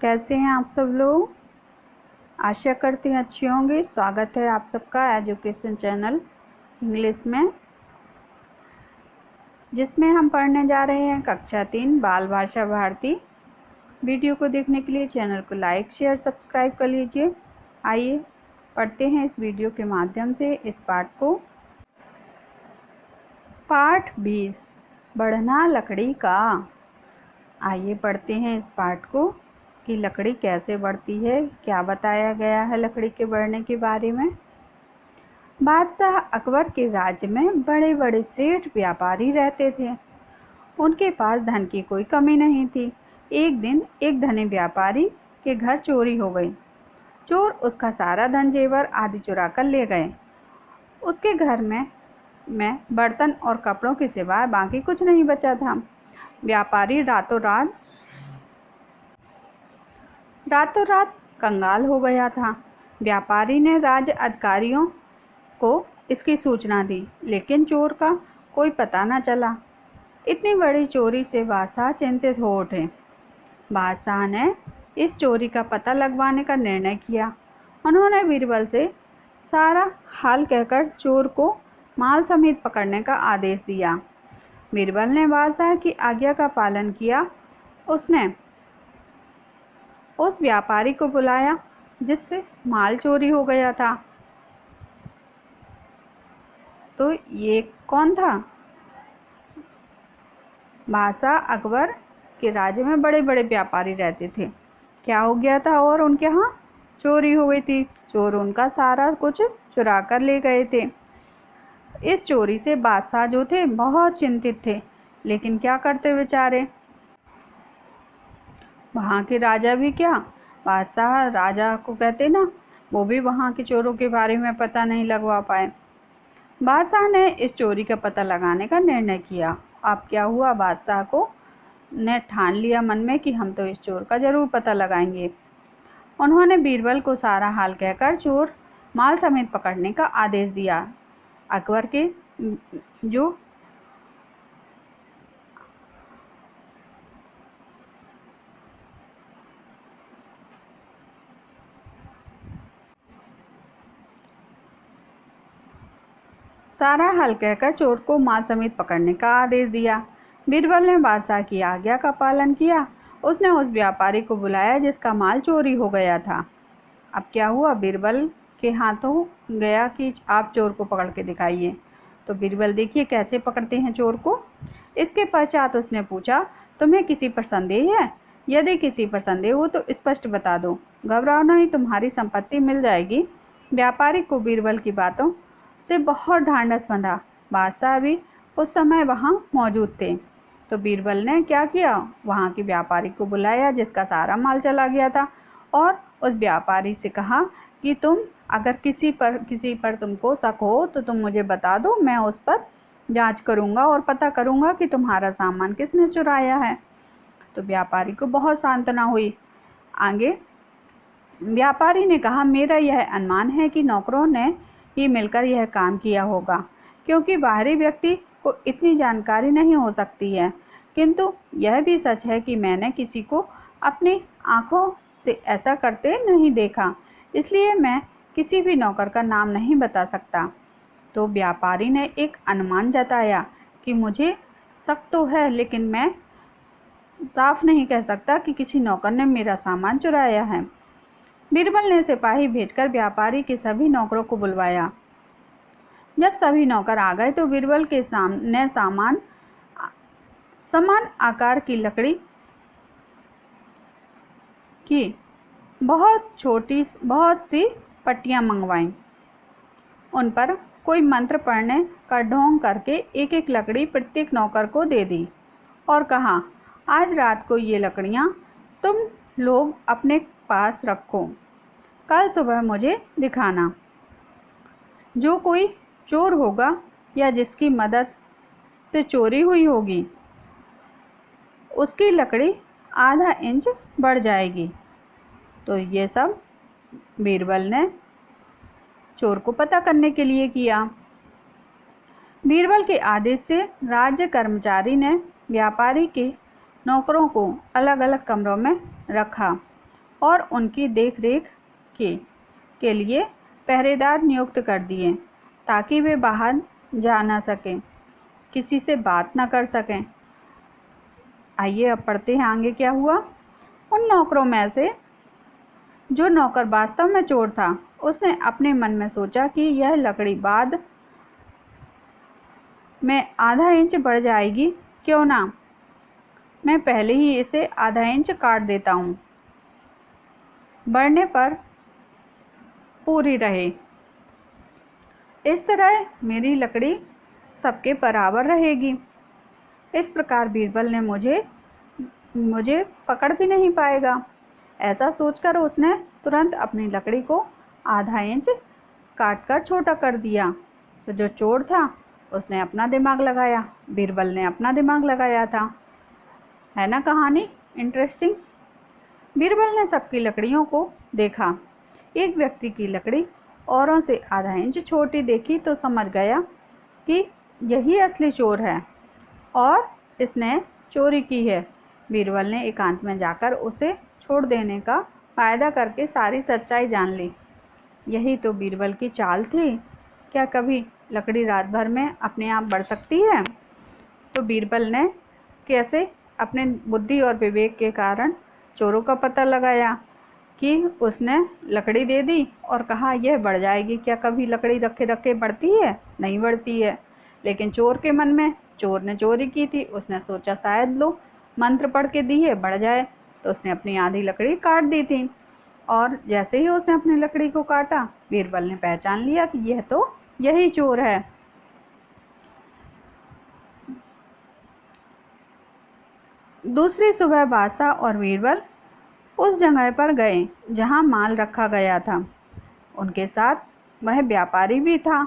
कैसे हैं आप सब लोग। आशा करती हैं अच्छी होंगी। स्वागत है आप सबका एजुकेशन चैनल इंग्लिश में, जिसमें हम पढ़ने जा रहे हैं कक्षा 3 बाल भाषा भारती। वीडियो को देखने के लिए चैनल को लाइक शेयर सब्सक्राइब कर लीजिए। आइए पढ़ते हैं इस वीडियो के माध्यम से इस पाठ को। पाठ 20 बढ़ना लकड़ी का। आइए पढ़ते हैं इस पाठ को कि लकड़ी कैसे बढ़ती है, क्या बताया गया है लकड़ी के बढ़ने के बारे में। बादशाह अकबर के राज्य में बड़े बड़े सेठ व्यापारी रहते थे। उनके पास धन की कोई कमी नहीं थी। एक दिन एक धनी व्यापारी के घर चोरी हो गई। चोर उसका सारा धन जेवर आदि चुरा कर ले गए। उसके घर में बर्तन और कपड़ों के सिवाय बाकी कुछ नहीं बचा था। व्यापारी रातों रात कंगाल हो गया था। व्यापारी ने राज्य अधिकारियों को इसकी सूचना दी, लेकिन चोर का कोई पता न चला। इतनी बड़ी चोरी से बादशाह चिंतित हो उठे। बादशाह ने इस चोरी का पता लगवाने का निर्णय किया। उन्होंने बीरबल से सारा हाल कहकर चोर को माल समेत पकड़ने का आदेश दिया। बीरबल ने बादशाह की आज्ञा का पालन किया। उसने उस व्यापारी को बुलाया जिससे माल चोरी हो गया था। तो ये कौन था? बादशाह अकबर के राज्य में बड़े बड़े व्यापारी रहते थे। क्या हो गया था? और उनके यहाँ चोरी हो गई थी। चोर उनका सारा कुछ चुरा कर ले गए थे। इस चोरी से बादशाह जो थे बहुत चिंतित थे, लेकिन क्या करते बेचारे। वहाँ के राजा भी क्या, बादशाह राजा को कहते ना, वो भी वहाँ के चोरों के बारे में पता नहीं लगवा पाए। बादशाह ने इस चोरी का पता लगाने का निर्णय किया। अब क्या हुआ, बादशाह को ने ठान लिया मन में कि हम तो इस चोर का जरूर पता लगाएंगे। उन्होंने बीरबल को सारा हाल कहकर चोर माल समेत पकड़ने का आदेश दिया। अकबर के जो सारा हाल कहकर चोर को माल समेत पकड़ने का आदेश दिया। बीरबल ने बादशाह की आज्ञा का पालन किया। उसने उस व्यापारी को बुलाया जिसका माल चोरी हो गया था। अब क्या हुआ, बीरबल के हाथों गया कि आप चोर को पकड़ के दिखाइए। तो बीरबल देखिए कैसे पकड़ते हैं चोर को। इसके पश्चात उसने पूछा, तुम्हें किसी पर संदेह है? यदि किसी पर संदेह हो तो स्पष्ट बता दो, घबराओ नहीं, तुम्हारी संपत्ति मिल जाएगी। व्यापारी को बीरबल की बातों से बहुत ढांढस बंधा। बादशाह भी उस समय वहाँ मौजूद थे। तो बीरबल ने क्या किया, वहाँ के व्यापारी को बुलाया जिसका सारा माल चला गया था, और उस व्यापारी से कहा कि तुम अगर किसी पर तुमको शक हो तो तुम मुझे बता दो, मैं उस पर जांच करूँगा और पता करूँगा कि तुम्हारा सामान किसने चुराया है। तो व्यापारी को बहुत सांत्वना हुई। आगे व्यापारी ने कहा, मेरा यह अनुमान है कि नौकरों ने ही मिलकर यह काम किया होगा, क्योंकि बाहरी व्यक्ति को इतनी जानकारी नहीं हो सकती है। किंतु यह भी सच है कि मैंने किसी को अपनी आंखों से ऐसा करते नहीं देखा, इसलिए मैं किसी भी नौकर का नाम नहीं बता सकता। तो व्यापारी ने एक अनुमान जताया कि मुझे शक तो है, लेकिन मैं साफ नहीं कह सकता कि किसी नौकर ने मेरा सामान चुराया है। बीरबल ने सिपाही भेजकर व्यापारी के सभी नौकरों को बुलवाया। जब सभी नौकर आ गए तो बीरबल के सामने समान आकार की लकड़ी की बहुत सी पट्टियां मंगवाईं। उन पर कोई मंत्र पढ़ने का ढोंग करके एक एक लकड़ी प्रत्येक नौकर को दे दी और कहा, आज रात को ये लकड़ियां तुम लोग अपने पास रखो, कल सुबह मुझे दिखाना। जो कोई चोर होगा या जिसकी मदद से चोरी हुई होगी, उसकी लकड़ी आधा इंच बढ़ जाएगी। तो ये सब बीरबल ने चोर को पता करने के लिए किया। बीरबल के आदेश से राज्य कर्मचारी ने व्यापारी के नौकरों को अलग अलग कमरों में रखा। और उनकी देखरेख के लिए पहरेदार नियुक्त कर दिए ताकि वे बाहर जा ना सकें, किसी से बात ना कर सकें। आइए अब पढ़ते हैं आगे क्या हुआ। उन नौकरों में से जो नौकर वास्तव में चोर था, उसने अपने मन में सोचा कि यह लकड़ी बाद में आधा इंच बढ़ जाएगी, क्यों ना मैं पहले ही इसे आधा इंच काट देता हूँ, बढ़ने पर पूरी रहे। इस तरह मेरी लकड़ी सबके बराबर रहेगी। इस प्रकार बीरबल ने मुझे पकड़ भी नहीं पाएगा। ऐसा सोचकर उसने तुरंत अपनी लकड़ी को आधा इंच काटकर छोटा कर दिया। तो जो चोर था उसने अपना दिमाग लगाया, बीरबल ने अपना दिमाग लगाया था। है ना कहानी इंटरेस्टिंग। बीरबल ने सबकी लकड़ियों को देखा। एक व्यक्ति की लकड़ी औरों से आधा इंच छोटी देखी तो समझ गया कि यही असली चोर है और इसने चोरी की है। बीरबल ने एकांत में जाकर उसे छोड़ देने का वायदा करके सारी सच्चाई जान ली। यही तो बीरबल की चाल थी। क्या कभी लकड़ी रात भर में अपने आप बढ़ सकती है? तो बीरबल ने कैसे अपने बुद्धि और विवेक के कारण चोरों का पता लगाया कि उसने लकड़ी दे दी और कहा यह बढ़ जाएगी। क्या कभी लकड़ी रखे रखे बढ़ती है? नहीं बढ़ती है। लेकिन चोर के मन में, चोर ने चोरी की थी, उसने सोचा शायद लो मंत्र पढ़ के दी है बढ़ जाए, तो उसने अपनी आधी लकड़ी काट दी थी। और जैसे ही उसने अपनी लकड़ी को काटा, बीरबल ने पहचान लिया कि यह तो यही चोर है। दूसरी सुबह बादशाह और बीरबल उस जगह पर गए जहां माल रखा गया था। उनके साथ वह व्यापारी भी था।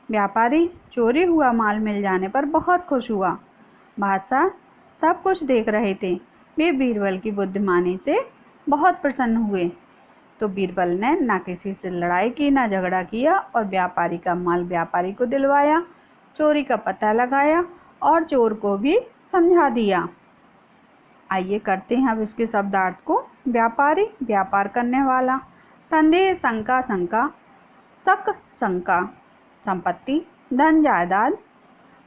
व्यापारी चोरी हुआ माल मिल जाने पर बहुत खुश हुआ। बादशाह सब कुछ देख रहे थे। वे बीरबल की बुद्धिमानी से बहुत प्रसन्न हुए। तो बीरबल ने ना किसी से लड़ाई की, ना झगड़ा किया और व्यापारी का माल व्यापारी को दिलवाया, चोरी का पता लगाया और चोर को भी समझा दिया। आइए करते हैं अब इसके शब्दार्थ को। व्यापारी, व्यापार करने वाला। संदेह, शंका, शंका, शक, शंका। संपत्ति, धन, जायदाद।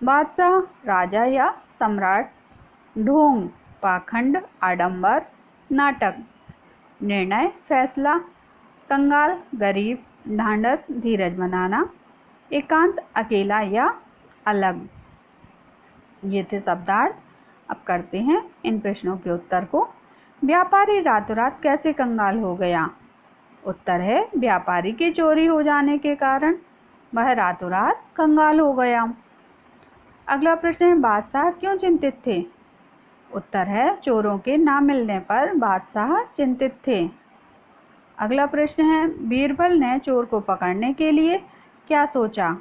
बादशाह, राजा या सम्राट। ढोंग, पाखंड, आडंबर, नाटक। निर्णय, फैसला। कंगाल, गरीब, ढांढस, धीरज बनाना। एकांत, अकेला या अलग। ये थे शब्दार्थ। अब करते हैं इन प्रश्नों के उत्तर को। व्यापारी रातों रात कैसे कंगाल हो गया? उत्तर है व्यापारी की चोरी हो जाने के कारण वह रातों रात कंगाल हो गया। अगला प्रश्न है बादशाह क्यों चिंतित थे? उत्तर है चोरों के ना मिलने पर बादशाह चिंतित थे। अगला प्रश्न है बीरबल ने चोर को पकड़ने के लिए क्या सोचा?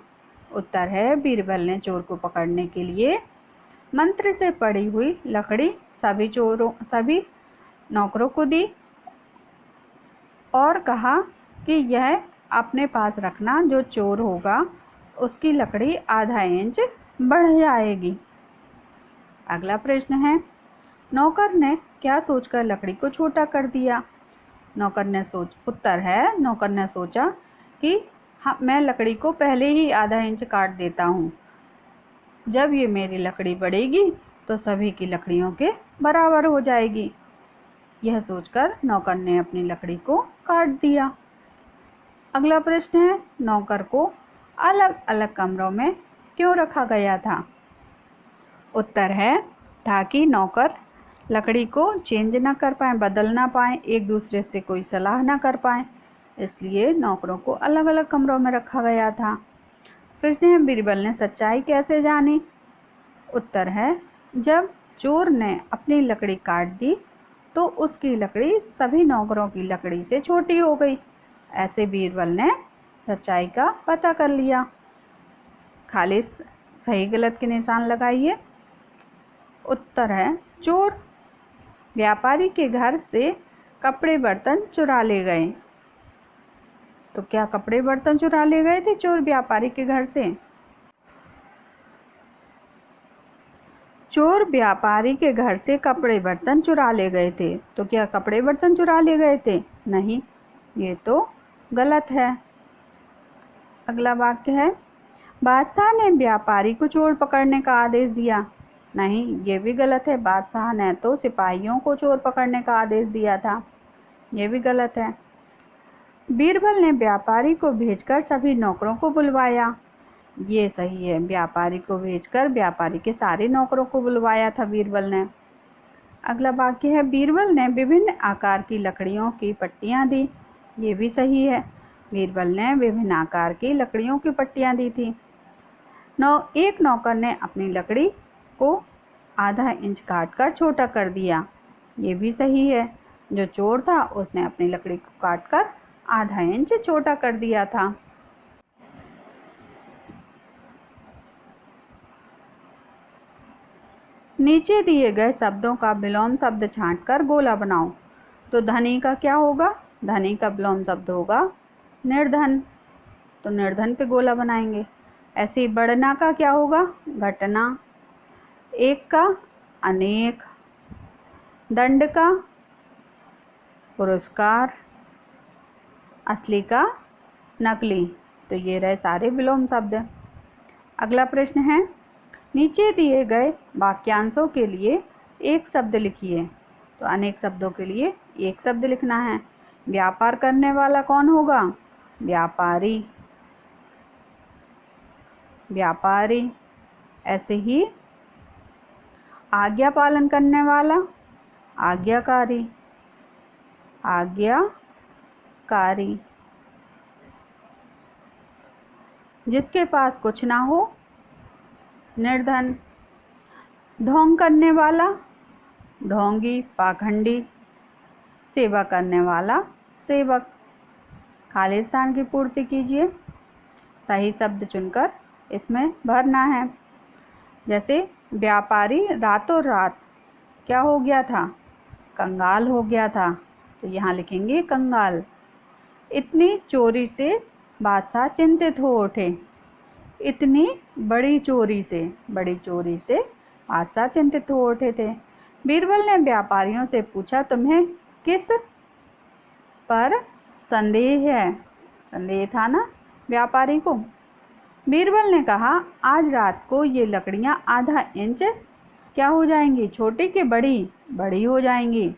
उत्तर है बीरबल ने चोर को पकड़ने के लिए मंत्र से पड़ी हुई लकड़ी सभी नौकरों को दी और कहा कि यह अपने पास रखना, जो चोर होगा उसकी लकड़ी आधा इंच बढ़ जाएगी। अगला प्रश्न है नौकर ने क्या सोचकर लकड़ी को छोटा कर दिया? उत्तर है नौकर ने सोचा कि मैं लकड़ी को पहले ही आधा इंच काट देता हूँ, जब ये मेरी लकड़ी बढ़ेगी तो सभी की लकड़ियों के बराबर हो जाएगी। यह सोचकर नौकर ने अपनी लकड़ी को काट दिया। अगला प्रश्न है नौकर को अलग अलग कमरों में क्यों रखा गया था? उत्तर है ताकि नौकर लकड़ी को चेंज ना कर पाए, बदल ना पाए, एक दूसरे से कोई सलाह ना कर पाए, इसलिए नौकरों को अलग अलग कमरों में रखा गया था। प्रश्न है बीरबल ने सच्चाई कैसे जानी? उत्तर है जब चोर ने अपनी लकड़ी काट दी तो उसकी लकड़ी सभी नौकरों की लकड़ी से छोटी हो गई। ऐसे बीरबल ने सच्चाई का पता कर लिया। खाली सही गलत के निशान लगाइए। उत्तर है चोर व्यापारी के घर से कपड़े बर्तन चुरा ले गए। तो क्या कपड़े बर्तन चुरा ले गए थे चोर व्यापारी के घर से? चोर व्यापारी के घर से कपड़े बर्तन चुरा ले गए थे। तो क्या कपड़े बर्तन चुरा ले गए थे? नहीं, ये तो गलत है। अगला वाक्य है, बादशाह ने व्यापारी को चोर पकड़ने का आदेश दिया। नहीं, ये भी गलत है। बादशाह ने तो सिपाहियों को चोर पकड़ने का आदेश दिया था। ये भी गलत है। बीरबल ने व्यापारी को भेजकर सभी नौकरों को बुलवाया। ये सही है। व्यापारी को भेजकर व्यापारी के सारे नौकरों को बुलवाया था बीरबल ने। अगला वाक्य है, बीरबल ने विभिन्न आकार की लकड़ियों की पट्टियाँ दी। ये भी सही है। बीरबल ने विभिन्न आकार की लकड़ियों की पट्टियाँ दी थी। एक नौकर ने अपनी लकड़ी को आधा इंच काटकर छोटा कर दिया। ये भी सही है। जो चोर था उसने अपनी लकड़ी को काटकर आधा इंच छोटा कर दिया था। नीचे दिए गए शब्दों का विलोम शब्द छांटकर गोला बनाओ। तो धनी का क्या होगा? धनी का विलोम शब्द होगा निर्धन। तो निर्धन पे गोला बनाएंगे। ऐसे ही बढ़ना का क्या होगा? घटना। एक का अनेक। दंड का पुरस्कार। असली का नकली। तो ये रहे सारे विलोम शब्द। अगला प्रश्न है, नीचे दिए गए वाक्यांशों के लिए एक शब्द लिखिए। तो अनेक शब्दों के लिए एक शब्द लिखना है। व्यापार करने वाला कौन होगा? व्यापारी। व्यापारी। ऐसे ही आज्ञा पालन करने वाला आज्ञाकारी। आज्ञाकारी। जिसके पास कुछ ना हो निर्धन। ढोंग करने वाला ढोंगी, पाखंडी। सेवा करने वाला सेवक। खाली स्थान की पूर्ति कीजिए। सही शब्द चुनकर इसमें भरना है। जैसे व्यापारी रातों रात क्या हो गया था? कंगाल हो गया था। तो यहाँ लिखेंगे कंगाल। इतनी चोरी से बादशाह चिंतित हो उठे। इतनी बड़ी चोरी से बादशाह चिंतित हो उठे थे। बीरबल ने व्यापारियों से पूछा, तुम्हें किस पर संदेह है? संदेह था ना व्यापारी को। बीरबल ने कहा, आज रात को ये लकड़ियाँ आधा इंच क्या हो जाएंगी? छोटी कि बड़ी? बड़ी हो जाएंगी।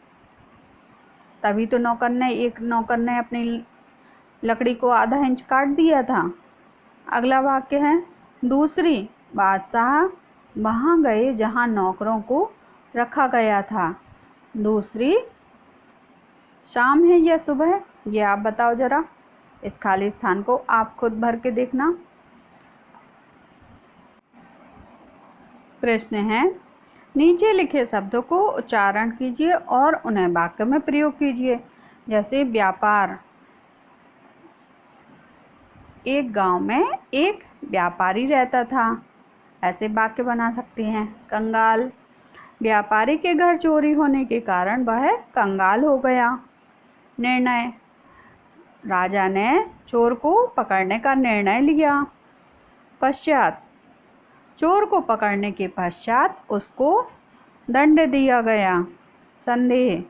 तभी तो एक नौकर ने अपनी लकड़ी को आधा इंच काट दिया था। अगला वाक्य है, दूसरी, बादशाह वहाँ गए जहाँ नौकरों को रखा गया था। दूसरी शाम है या सुबह? ये आप बताओ जरा। इस खाली स्थान को आप खुद भर के देखना। प्रश्न है, नीचे लिखे शब्दों को उच्चारण कीजिए और उन्हें वाक्य में प्रयोग कीजिए। जैसे व्यापार। एक गांव में एक व्यापारी रहता था। ऐसे वाक्य बना सकते हैं। कंगाल। व्यापारी के घर चोरी होने के कारण वह कंगाल हो गया। निर्णय। राजा ने चोर को पकड़ने का निर्णय लिया। पश्चात। चोर को पकड़ने के पश्चात उसको दंड दिया गया। संदेह।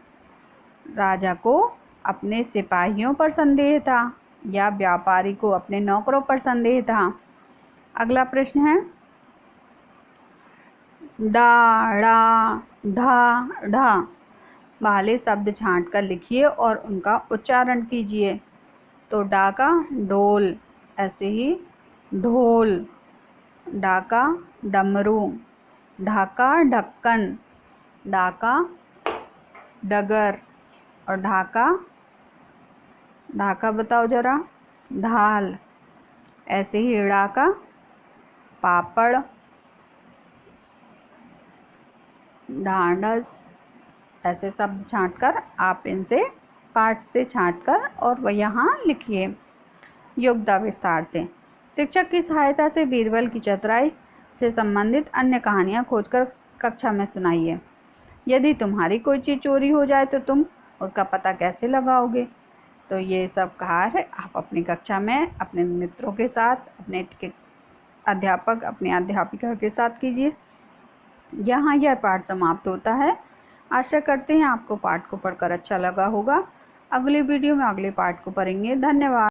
राजा को अपने सिपाहियों पर संदेह था या व्यापारी को अपने नौकरों पर संदेह था। अगला प्रश्न है, डा, डा, ढा, ढा वाले शब्द छांट कर लिखिए और उनका उच्चारण कीजिए। तो डा का ढोल। ऐसे ही ढोल। डा का डमरू। ढा का ढक्कन। डा का डगर। और ढा का बताओ जरा। ढाल। ऐसे ही ड़ा का पापड़। ढांढस। ऐसे शब्द छांटकर आप इनसे पाठ से छांटकर और वह यहाँ लिखिए। योग्यता विस्तार से। शिक्षक की सहायता से बीरबल की चतुराई से संबंधित अन्य कहानियाँ खोजकर कक्षा में सुनाइए। यदि तुम्हारी कोई चीज़ चोरी हो जाए तो तुम उसका पता कैसे लगाओगे? तो ये सब कार्य आप अपनी कक्षा में अपने मित्रों के साथ, अपने अध्यापक, अपनी अध्यापिका के साथ कीजिए। यहाँ यह पाठ समाप्त होता है। आशा करते हैं आपको पाठ को पढ़कर अच्छा लगा होगा। अगले वीडियो में अगले पाठ को पढ़ेंगे। धन्यवाद।